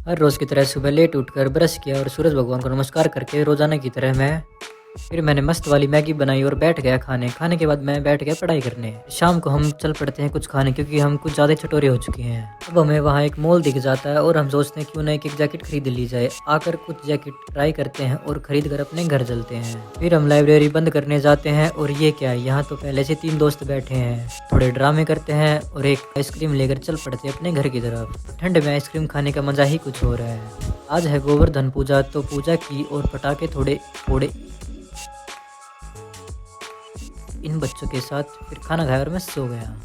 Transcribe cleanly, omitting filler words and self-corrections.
हर रोज़ की तरह सुबह लेट उठकर ब्रश किया और सूरज भगवान को नमस्कार करके रोज़ाना की तरह मैंने मस्त वाली मैगी बनाई और बैठ गया खाने के बाद मैं बैठ गया पढ़ाई करने। शाम को हम चल पड़ते हैं कुछ खाने, क्योंकि हम कुछ ज़्यादा चटोरे हो चुके हैं। अब हमें वहाँ एक मॉल दिख जाता है और हम सोचते हैं क्यों ना एक जैकेट खरीद ली जाए। आकर कुछ जैकेट ट्राई करते हैं और खरीद कर अपने घर चलते हैं। फिर हम लाइब्रेरी बंद करने जाते हैं और ये क्या है, यहाँ तो पहले से 3 दोस्त बैठे हैं। थोड़े ड्रामे करते हैं और एक आइसक्रीम लेकर चल पड़ते हैं अपने घर की तरफ। ठंड में आइसक्रीम खाने का मजा ही कुछ और है। आज है गोवर्धन पूजा, तो पूजा की और पटाखे थोड़े फोड़े इन बच्चों के साथ। फिर खाना खाया और मैं सो गया।